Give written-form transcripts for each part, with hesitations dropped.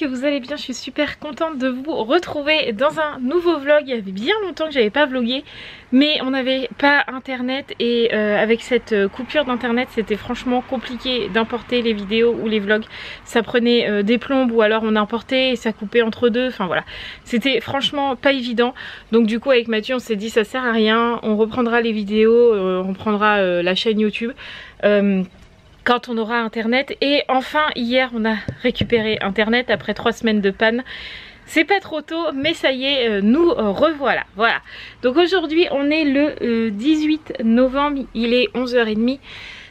que vous allez bien. Je suis super contente de vous retrouver dans un nouveau vlog. Il y avait bien longtemps que j'avais pas vlogué, mais on n'avait pas internet et avec cette coupure d'internet c'était franchement compliqué d'importer les vidéos ou les vlogs. Ça prenait des plombes ou alors on importait et ça coupait entre deux, enfin voilà, c'était franchement pas évident. Donc du coup avec Mathieu on s'est dit ça sert à rien, on reprendra les vidéos, on prendra la chaîne YouTube quand on aura internet. Et enfin hier on a récupéré internet après 3 semaines de panne. C'est pas trop tôt mais ça y est, nous revoilà. Voilà, donc aujourd'hui on est le 18 novembre, il est 11h30.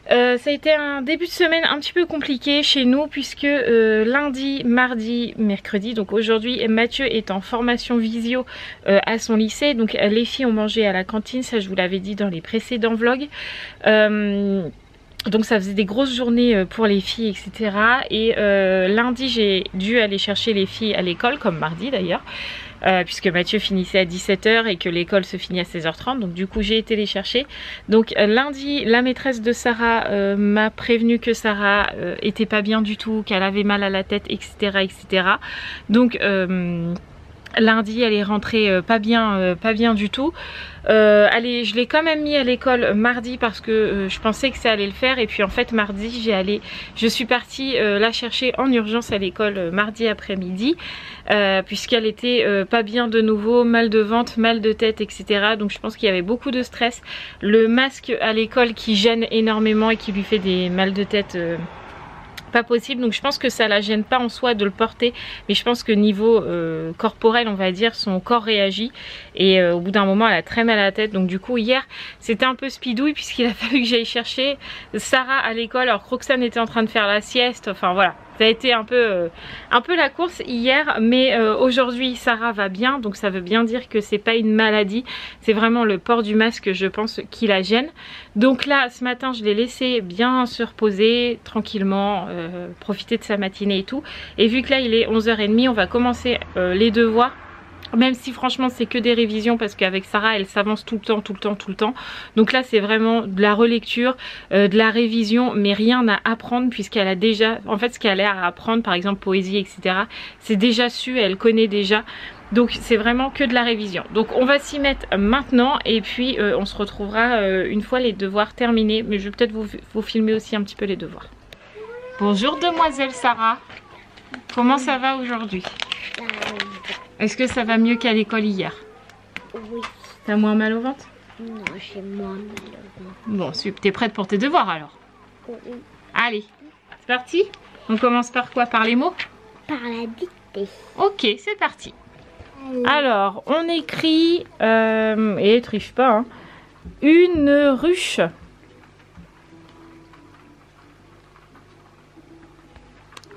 Ça a été un début de semaine un petit peu compliqué chez nous puisque lundi, mardi, mercredi, donc aujourd'hui Mathieu est en formation visio à son lycée. Donc les filles ont mangé à la cantine, ça je vous l'avais dit dans les précédents vlogs. Donc ça faisait des grosses journées pour les filles, etc. Et lundi j'ai dû aller chercher les filles à l'école, comme mardi d'ailleurs, puisque Mathieu finissait à 17 h et que l'école se finit à 16h30. Donc du coup j'ai été les chercher. Donc lundi la maîtresse de Sarah m'a prévenu que Sarah était pas bien du tout, qu'elle avait mal à la tête, etc. etc. Donc lundi elle est rentrée pas bien du tout. Allez, je l'ai quand même mis à l'école mardi parce que je pensais que ça allait le faire. Et puis en fait mardi je suis partie la chercher en urgence à l'école mardi après-midi puisqu'elle était pas bien de nouveau, mal de ventre, mal de tête, etc. Donc je pense qu'il y avait beaucoup de stress. Le masque à l'école qui gêne énormément et qui lui fait des mal de tête pas possible. Donc je pense que ça la gêne pas en soi de le porter, mais je pense que niveau corporel on va dire, son corps réagit et au bout d'un moment elle a très mal à la tête. Donc du coup hier c'était un peu speedouille puisqu'il a fallu que j'aille chercher Sarah à l'école alors que Roxane était en train de faire la sieste. Enfin voilà, ça a été un peu la course hier, mais aujourd'hui Sarah va bien, donc ça veut bien dire que c'est pas une maladie, c'est vraiment le port du masque je pense qui la gêne. Donc là ce matin je l'ai laissé bien se reposer tranquillement, profiter de sa matinée et tout. Et vu que là il est 11h30, on va commencer les devoirs. Même si franchement c'est que des révisions parce qu'avec Sarah elle s'avance tout le temps. Donc là c'est vraiment de la relecture, de la révision, mais rien à apprendre puisqu'elle a déjà, en fait ce qu'elle a à apprendre, par exemple poésie, etc. c'est déjà su, elle connaît déjà. Donc c'est vraiment que de la révision. Donc on va s'y mettre maintenant et puis on se retrouvera une fois les devoirs terminés. Mais je vais peut-être vous filmer aussi un petit peu les devoirs. Bonjour demoiselle Sarah, comment ça va aujourd'hui? Est-ce que ça va mieux qu'à l'école hier? Oui. T'as moins mal au ventre? Non, j'ai moins mal au ventre. Bon, t'es prête pour tes devoirs alors? Oui. Allez, c'est parti. On commence par quoi? Par les mots? Par la dictée. Ok, c'est parti. Allez. Alors, on écrit, et triche pas, hein, une ruche.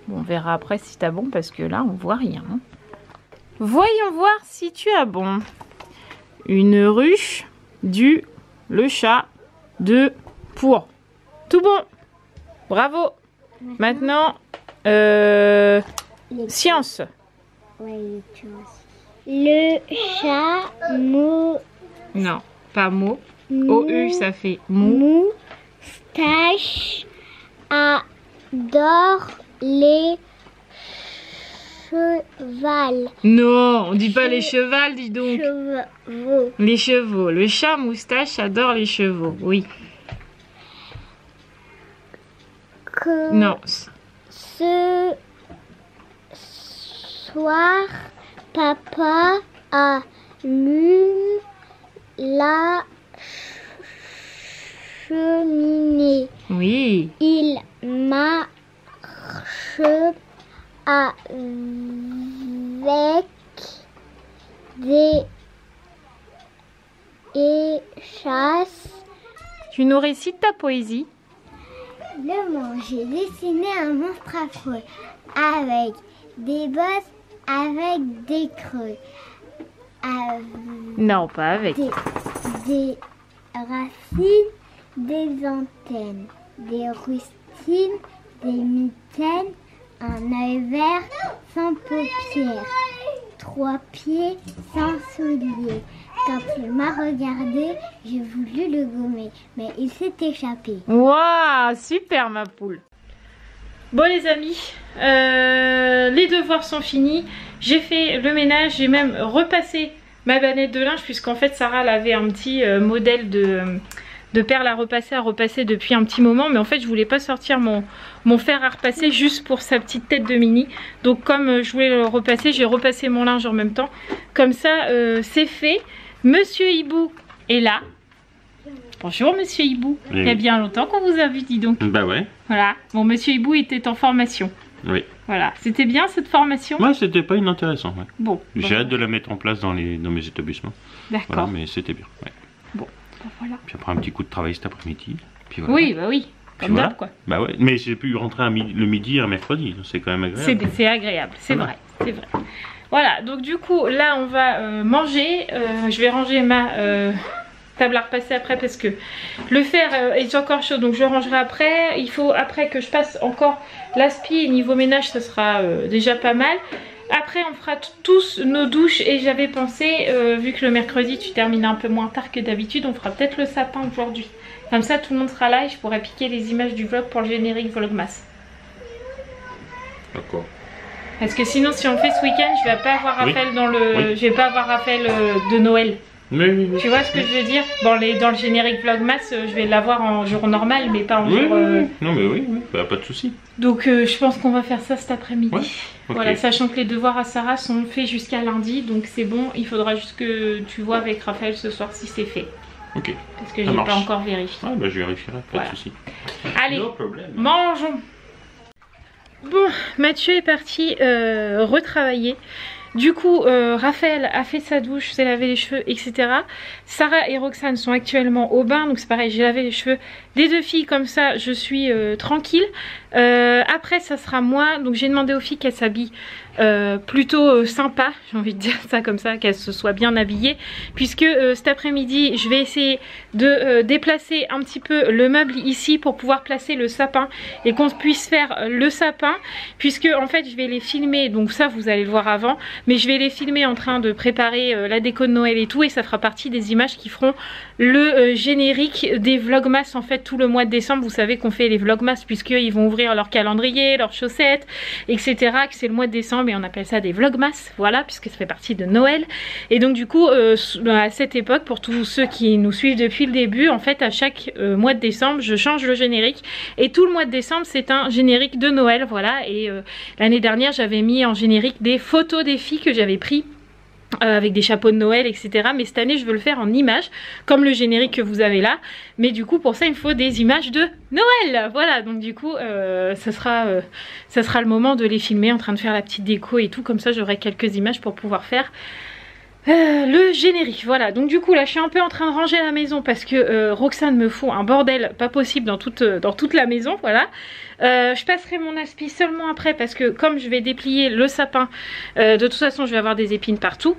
Bon, on verra après si t'as bon parce que là, on voit rien. Hein. Voyons voir si tu as bon. Une ruche, le chat, pour. Tout bon. Bravo. Maintenant, science. Oui, le chat Non, pas mot. OU, ça fait mou. Moustache adore les chevals. Non, on dit pas les chevals, dis donc. Chevaux. Les chevaux. Le chat moustache adore les chevaux, oui. Non. Ce soir, papa allume la cheminée. Oui. Il marche avec des échasses. Tu nous récites ta poésie? Le mot, j'ai dessiné un monstre affreux avec des bosses, avec des creux, Non, pas avec. Des racines, des antennes, des rustines, des mitaines, un œil vert sans paupières, 3 pieds sans souliers. Quand il m'a regardé, j'ai voulu le gommer, mais il s'est échappé. Waouh, super ma poule. Bon les amis, les devoirs sont finis. J'ai fait le ménage, j'ai même repassé ma bannette de linge puisqu'en fait Sarah elle avait un petit modèle de perles à repasser depuis un petit moment, mais en fait je voulais pas sortir mon fer à repasser juste pour sa petite tête de mini. Donc comme je voulais le repasser, j'ai repassé mon linge en même temps. Comme ça c'est fait. Monsieur Hibou est là. Bonjour Monsieur Hibou. Oui. Il y a bien longtemps qu'on vous a vu, dis donc. Bah ouais. Voilà. Bon, Monsieur Hibou était en formation. Oui. Voilà. C'était bien cette formation? Ouais, c'était pas inintéressant. Ouais. Bon. J'ai hâte de la mettre en place dans mes établissements. D'accord. Voilà, mais c'était bien. Ouais. Bon, ben voilà. Puis après un petit coup de travail cet après-midi. Voilà. Oui, bah oui. Comme d'hab quoi. Bah ouais. Mais j'ai pu rentrer le midi et un mercredi. C'est quand même agréable. C'est agréable, c'est vrai. C'est vrai. Voilà. Donc du coup, là on va manger. Je vais ranger ma table à repasser après parce que le fer est encore chaud, donc je le rangerai après. Il faut après que je passe encore l'aspi et niveau ménage ça sera déjà pas mal. Après on fera tous nos douches et j'avais pensé vu que le mercredi tu termines un peu moins tard que d'habitude, on fera peut-être le sapin aujourd'hui. Comme ça tout le monde sera là et je pourrai piquer les images du vlog pour le générique Vlogmas. D'accord. Parce que sinon si on fait ce week-end je vais pas avoir Raphaël dans le, je vais pas avoir Raphaël de Noël. Oui. Tu vois ce que je veux dire? Dans le générique Vlogmas, je vais l'avoir en jour normal, mais pas en jour... Non mais oui, bah, pas de souci. Donc je pense qu'on va faire ça cet après-midi. Ouais. Okay. Voilà, sachant que les devoirs à Sarah sont faits jusqu'à lundi, donc c'est bon. Il faudra juste que tu vois avec Raphaël ce soir si c'est fait. Ok. Parce que j'ai pas encore vérifié. Ouais, bah je vérifierai, pas de souci. Allez, mangeons. Bon, Mathieu est parti retravailler. Du coup, Raphaël a fait sa douche, s'est lavé les cheveux, etc. Sarah et Roxane sont actuellement au bain, donc c'est pareil, j'ai lavé les cheveux des deux filles, comme ça je suis tranquille. Après, ça sera moi, donc j'ai demandé aux filles qu'elles s'habillent plutôt sympa, j'ai envie de dire ça comme ça, qu'elles se soient bien habillées, puisque cet après-midi, je vais essayer de déplacer un petit peu le meuble ici pour pouvoir placer le sapin et qu'on puisse faire le sapin, puisque en fait je vais les filmer, donc ça vous allez le voir avant, mais je vais les filmer en train de préparer la déco de Noël et tout, et ça fera partie des images qui feront le générique des Vlogmas en fait tout le mois de décembre. Vous savez qu'on fait les Vlogmas puisqu'ils vont ouvrir leur calendrier, leurs chaussettes, etc. Que c'est le mois de décembre et on appelle ça des Vlogmas, voilà, puisque ça fait partie de Noël. Et donc du coup, à cette époque, pour tous ceux qui nous suivent depuis le début, en fait à chaque mois de décembre, je change le générique. Et tout le mois de décembre, c'est un générique de Noël, voilà. Et l'année dernière, j'avais mis en générique des photos des filles que j'avais pris avec des chapeaux de Noël, etc. Mais cette année je veux le faire en images comme le générique que vous avez là, mais du coup pour ça il me faut des images de Noël, voilà. Donc du coup ça sera le moment de les filmer en train de faire la petite déco et tout, comme ça j'aurai quelques images pour pouvoir faire le générique. Voilà, donc du coup là je suis un peu en train de ranger la maison parce que Roxane me fout un bordel pas possible dans toute la maison, voilà. Je passerai mon aspi seulement après parce que comme je vais déplier le sapin, de toute façon je vais avoir des épines partout.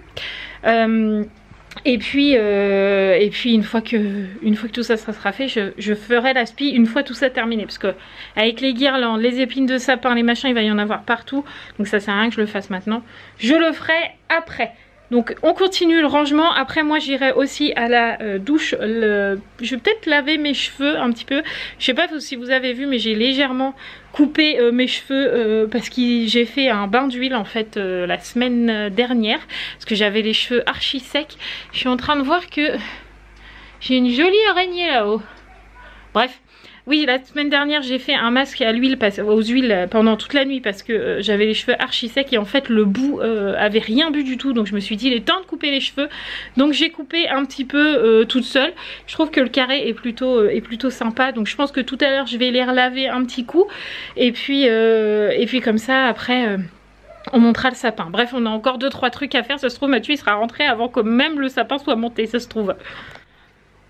Et puis une fois que tout ça sera fait, je ferai l'aspi une fois tout ça terminé, parce que avec les guirlandes, les épines de sapin, les machins, il va y en avoir partout, donc ça sert à rien que je le fasse maintenant, je le ferai après. Donc on continue le rangement. Après moi j'irai aussi à la douche. Je vais peut-être laver mes cheveux un petit peu. Je sais pas si vous avez vu, mais j'ai légèrement coupé mes cheveux parce que j'ai fait un bain d'huile en fait la semaine dernière, parce que j'avais les cheveux archi secs. Je suis en train de voir que j'ai une jolie araignée là-haut. Bref. Oui, la semaine dernière j'ai fait un masque à l'huile, aux huiles pendant toute la nuit parce que j'avais les cheveux archi secs et en fait le bout avait rien bu du tout, donc je me suis dit il est temps de couper les cheveux, donc j'ai coupé un petit peu toute seule. Je trouve que le carré est plutôt sympa, donc je pense que tout à l'heure je vais les relaver un petit coup et puis comme ça après on montera le sapin. Bref, on a encore 2-3 trucs à faire, ça se trouve Mathieu il sera rentré avant que même le sapin soit monté, ça se trouve.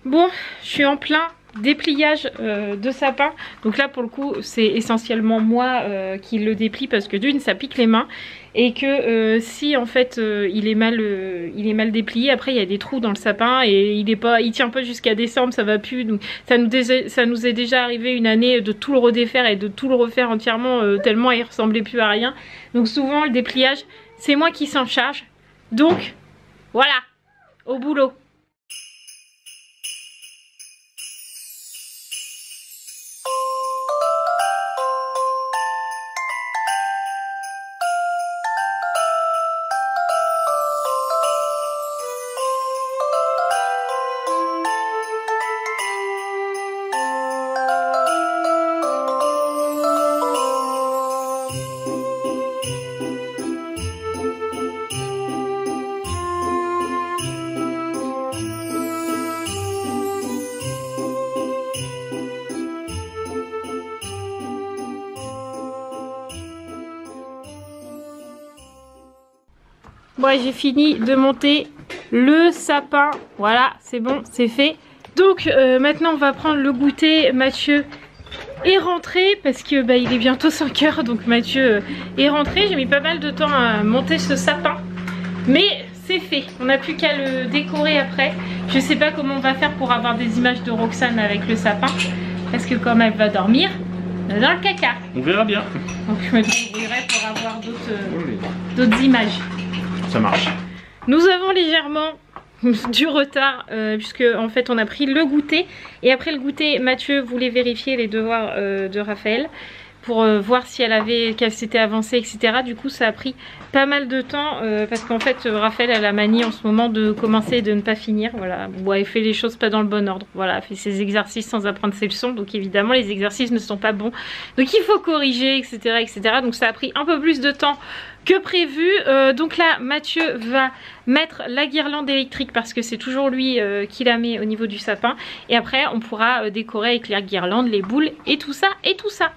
Bon, je suis en plein dépliage de sapin, donc là pour le coup c'est essentiellement moi qui le déplie parce que d'une ça pique les mains et que si en fait il est mal déplié, après il y a des trous dans le sapin et il tient pas jusqu'à décembre, ça va plus, donc ça nous est déjà arrivé une année de tout le redéfaire et de tout le refaire entièrement tellement il ressemblait plus à rien. Donc souvent le dépliage c'est moi qui s'en charge, donc voilà, au boulot. Moi j'ai fini de monter le sapin. Voilà, c'est bon, c'est fait. Donc maintenant on va prendre le goûter. Mathieu est rentré parce que bah, il est bientôt 5 h. Donc Mathieu est rentré. J'ai mis pas mal de temps à monter ce sapin. Mais c'est fait. On n'a plus qu'à le décorer après. Je sais pas comment on va faire pour avoir des images de Roxane avec le sapin. Parce que comme elle va dormir, elle est dans le caca. On verra bien. Donc je me débrouillerai pour avoir d'autres images. Ça marche. Nous avons légèrement du retard puisque en fait on a pris le goûter et après le goûter Mathieu voulait vérifier les devoirs de Raphaël pour voir si qu'elle s'était avancée, etc. Du coup ça a pris pas mal de temps parce qu'en fait Raphaël a la manie en ce moment de commencer et de ne pas finir. Voilà, bon, elle fait les choses pas dans le bon ordre. Voilà, elle fait ses exercices sans apprendre ses leçons, donc évidemment les exercices ne sont pas bons. Donc il faut corriger, etc., etc. Donc ça a pris un peu plus de temps que prévu. Donc là Mathieu va mettre la guirlande électrique parce que c'est toujours lui qui la met au niveau du sapin. Et après on pourra décorer avec la guirlande, les boules et tout ça et tout ça.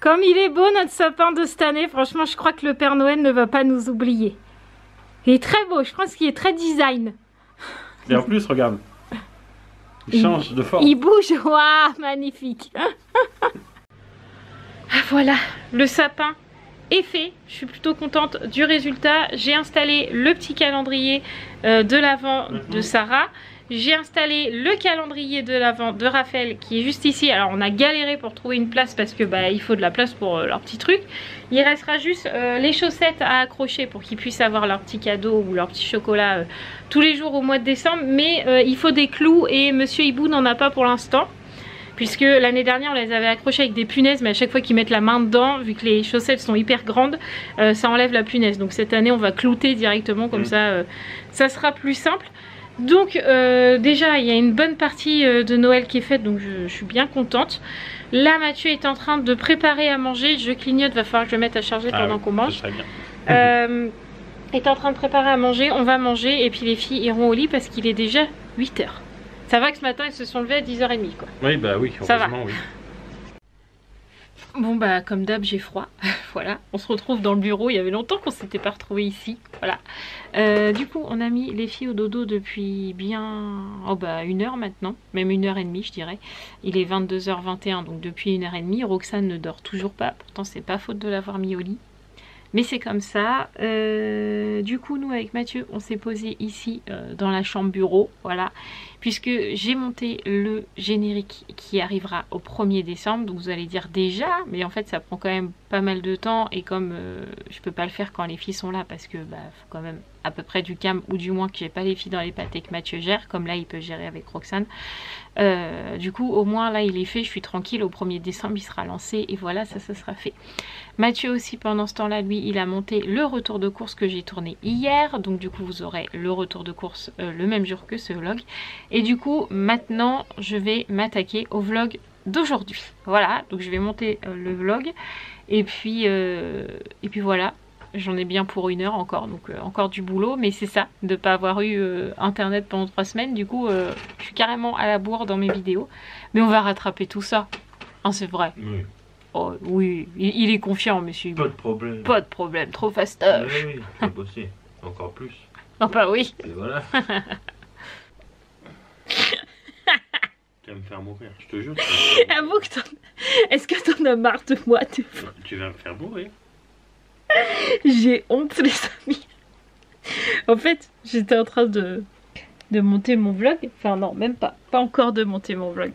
Comme il est beau notre sapin de cette année, franchement je crois que le Père Noël ne va pas nous oublier. Il est très beau, je pense qu'il est très design. Et en plus regarde, il change de forme. Il bouge, waouh, magnifique. Voilà, le sapin est fait, je suis plutôt contente du résultat. J'ai installé le petit calendrier de l'Avent de Sarah. J'ai installé le calendrier de l'Avent de Raphaël qui est juste ici. Alors on a galéré pour trouver une place parce que bah, il faut de la place pour leur petit truc. Il restera juste les chaussettes à accrocher pour qu'ils puissent avoir leur petit cadeau ou leur petit chocolat tous les jours au mois de décembre. Mais il faut des clous et Monsieur Hibou n'en a pas pour l'instant. Puisque l'année dernière on les avait accrochés avec des punaises, mais à chaque fois qu'ils mettent la main dedans, vu que les chaussettes sont hyper grandes, ça enlève la punaise. Donc cette année on va clouter directement, comme ça ça sera plus simple. Donc déjà il y a une bonne partie de Noël qui est faite, donc je suis bien contente. Là Mathieu est en train de préparer à manger, je clignote, va falloir que je le mette à charger pendant qu'on mange. Est en train de préparer à manger, on va manger et puis les filles iront au lit parce qu'il est déjà 8 h. Ça va que ce matin ils se sont levés à 10h30 quoi. Oui bah oui, ça va. Oui. Bon bah comme d'hab j'ai froid, voilà, on se retrouve dans le bureau, il y avait longtemps qu'on s'était pas retrouvé ici, voilà. Du coup on a mis les filles au dodo depuis bien, oh bah 1 heure maintenant, même 1h30 je dirais. Il est 22h21 donc depuis 1h30, Roxane ne dort toujours pas, pourtant c'est pas faute de l'avoir mis au lit. Mais c'est comme ça. Du coup, nous avec Mathieu, on s'est posé ici dans la chambre bureau, voilà. Puisque j'ai monté le générique qui arrivera au 1er décembre. Donc vous allez dire déjà, mais en fait ça prend quand même pas mal de temps. Et comme je peux pas le faire quand les filles sont là, parce que bah faut quand même à peu près du calme, ou du moins que j'ai pas les filles dans les pattes et que Mathieu gère, comme là il peut gérer avec Roxane. Du coup au moins là il est fait, je suis tranquille, au 1er décembre il sera lancé et voilà, ça sera fait. Mathieu aussi pendant ce temps là, lui il a monté le retour de course que j'ai tourné hier, donc du coup vous aurez le retour de course le même jour que ce vlog. Et du coup maintenant je vais m'attaquer au vlog d'aujourd'hui. Voilà, donc je vais monter le vlog et puis voilà. j'en ai bien pour 1 heure encore, donc encore du boulot, mais c'est ça, de pas avoir eu internet pendant 3 semaines, du coup je suis carrément à la bourre dans mes vidéos, mais on va rattraper tout ça, hein, c'est vrai. Oui. Oh, oui, il est confiant, monsieur. Pas de problème. Pas de problème, trop fastoche. Oui, tu vas bosser. Encore plus. Oh bah oui. Et voilà. Tu vas me faire mourir, je te jure. Avoue que est-ce que t'en as marre de moi Tu vas me faire mourir. J'ai honte, les amis. En fait, j'étais en train de monter mon vlog. Enfin non, même pas. Pas encore de monter mon vlog.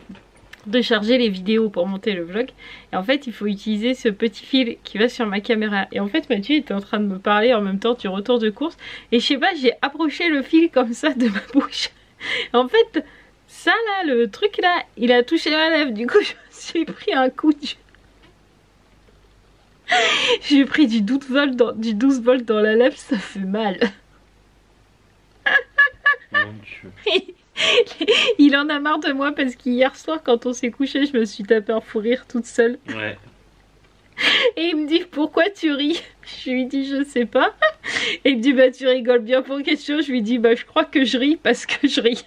De charger les vidéos pour monter le vlog. Et en fait, il faut utiliser ce petit fil qui va sur ma caméra. Et en fait, Mathieu était en train de me parler en même temps du retour de course. Et je sais pas, j'ai approché le fil comme ça de ma bouche. En fait, ça là, le truc là, il a touché ma lèvre. Du coup, je me suis pris un coup de... J'ai pris du 12 volts dans la lèvre, ça fait mal. Mon Dieu. Il en a marre de moi parce qu'hier soir quand on s'est couché je me suis tapé un fou rire toute seule. Ouais. Et il me dit pourquoi tu ris? Je lui dis je sais pas. Et il me dit bah tu rigoles bien pour quelque chose. Je lui dis bah je crois que je ris parce que je ris.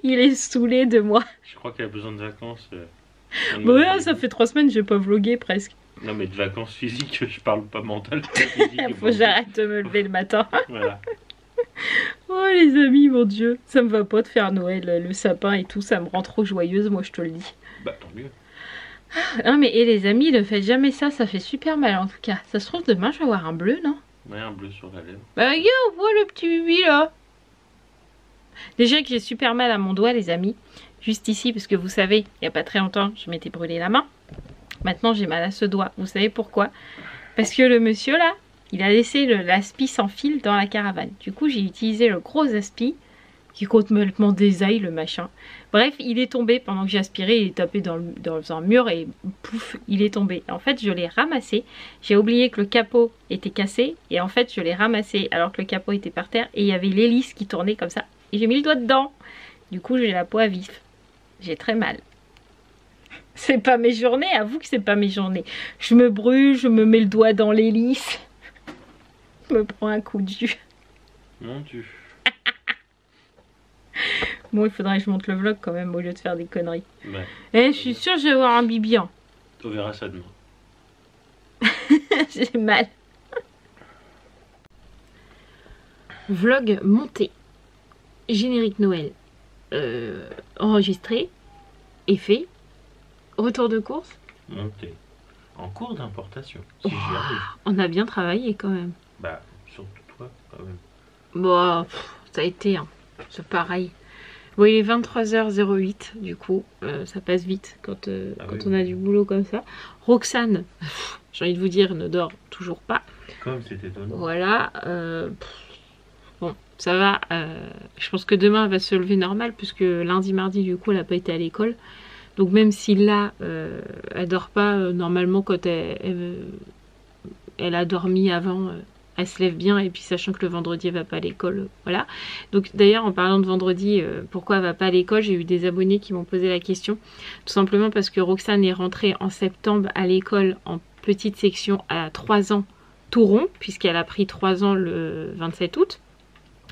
Il est saoulé de moi. Je crois qu'il a besoin de vacances. Bah ouais, ça fait 3 semaines j'ai pas vlogué presque. Non mais de vacances physiques, je parle pas mental. Faut que j'arrête de me lever le matin. Voilà. Oh les amis, mon Dieu, ça me va pas de faire Noël, le sapin et tout, ça me rend trop joyeuse, moi je te le dis. Bah tant mieux. Non mais et les amis, ne faites jamais ça, ça fait super mal en tout cas. Ça se trouve demain je vais avoir un bleu, non? Ouais, un bleu sur la lèvre. Bah regarde, vois le petit bibi là. Déjà que j'ai super mal à mon doigt les amis, juste ici parce que vous savez, il n'y a pas très longtemps je m'étais brûlé la main. Maintenant j'ai mal à ce doigt, vous savez pourquoi? Parce que le monsieur là, il a laissé l'aspi sans fil dans la caravane. Du coup j'ai utilisé le gros aspi qui complètement désaille le machin. Bref, il est tombé pendant que j'ai aspiré, il est tapé dans un mur et pouf, il est tombé. En fait, je l'ai ramassé. J'ai oublié que le capot était cassé et en fait, je l'ai ramassé alors que le capot était par terre et il y avait l'hélice qui tournait comme ça. Et j'ai mis le doigt dedans. Du coup, j'ai la peau à vif. J'ai très mal. C'est pas mes journées, avoue que c'est pas mes journées. Je me brûle, je me mets le doigt dans l'hélice. Je me prends un coup de jus. Mon Dieu. Bon, il faudrait que je monte le vlog quand même au lieu de faire des conneries. Ouais. Eh, je suis sûre que je vais avoir un bibi. Hein. On verra ça demain. J'ai mal. Vlog monté. Générique Noël. Enregistré. Et fait. Retour de course. Monté. En cours d'importation. Si j'y arrive. On a bien travaillé quand même. Bah, surtout toi, quand même. Bon, ça a été. Hein. C'est pareil. Bon, il est 23h08 du coup, ça passe vite quand oui. on a du boulot comme ça. Roxane, j'ai envie de vous dire, ne dort toujours pas. Comme c'était étonnant. Voilà, bon, ça va. Je pense que demain elle va se lever normal puisque lundi, mardi du coup elle n'a pas été à l'école. Donc même si là, elle dort pas normalement quand elle a dormi avant. Elle se lève bien et puis sachant que le vendredi elle va pas à l'école, voilà. Donc d'ailleurs en parlant de vendredi, pourquoi elle va pas à l'école, j'ai eu des abonnés qui m'ont posé la question. Tout simplement parce que Roxane est rentrée en septembre à l'école en petite section à 3 ans tout rond, puisqu'elle a pris 3 ans le 27 août.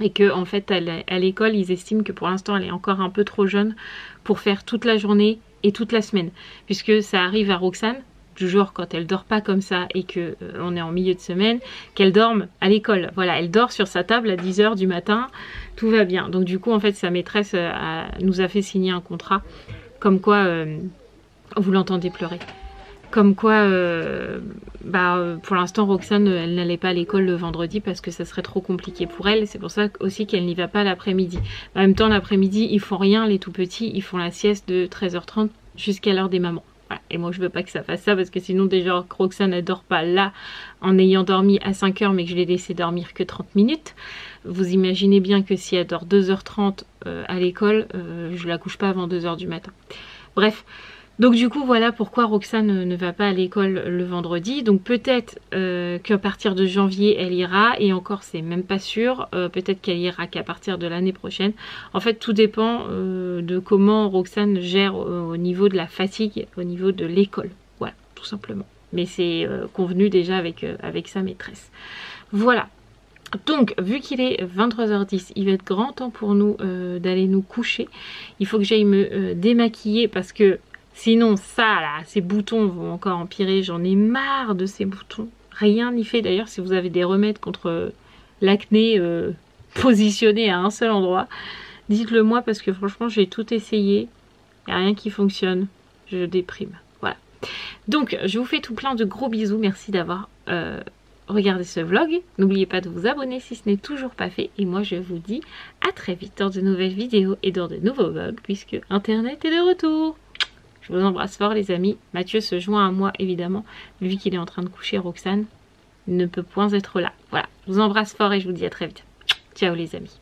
Et que en fait à l'école ils estiment que pour l'instant elle est encore un peu trop jeune pour faire toute la journée et toute la semaine. Puisque ça arrive à Roxane, du jour quand elle dort pas comme ça et que on est en milieu de semaine, qu'elle dorme à l'école. Voilà, elle dort sur sa table à 10 h du matin, tout va bien. Donc du coup en fait sa maîtresse nous a fait signer un contrat comme quoi, vous l'entendez pleurer, comme quoi pour l'instant Roxane elle n'allait pas à l'école le vendredi parce que ça serait trop compliqué pour elle. C'est pour ça aussi qu'elle n'y va pas l'après-midi. En même temps l'après-midi ils font rien les tout petits, ils font la sieste de 13h30 jusqu'à l'heure des mamans. Et moi je veux pas que ça fasse ça parce que sinon déjà Roxane elle dort pas là en ayant dormi à 5 h mais que je l'ai laissé dormir que 30 minutes. Vous imaginez bien que si elle dort 2h30 à l'école, je la couche pas avant 2 h du matin. Bref, donc du coup voilà pourquoi Roxane ne va pas à l'école le vendredi. Donc peut-être qu'à partir de janvier elle ira et encore c'est même pas sûr. Peut-être qu'elle ira qu'à partir de l'année prochaine. En fait tout dépend de comment Roxane gère au niveau de la fatigue, au niveau de l'école. Voilà, tout simplement. mais c'est convenu déjà avec sa maîtresse. Voilà. Donc, vu qu'il est 23h10, il va être grand temps pour nous d'aller nous coucher. Il faut que j'aille me démaquiller parce que sinon, ça, là, ces boutons vont encore empirer. J'en ai marre de ces boutons. Rien n'y fait. D'ailleurs, si vous avez des remèdes contre l'acné positionné à un seul endroit, dites-le moi parce que franchement, j'ai tout essayé. Il n'y a rien qui fonctionne. Je déprime. Voilà. Donc, je vous fais tout plein de gros bisous. Merci d'avoir regardé ce vlog. N'oubliez pas de vous abonner si ce n'est toujours pas fait. Et moi, je vous dis à très vite dans de nouvelles vidéos et dans de nouveaux vlogs puisque Internet est de retour. Je vous embrasse fort les amis. Mathieu se joint à moi évidemment. Vu qu'il est en train de coucher Roxane, il ne peut point être là. Voilà. Je vous embrasse fort et je vous dis à très vite. Ciao les amis.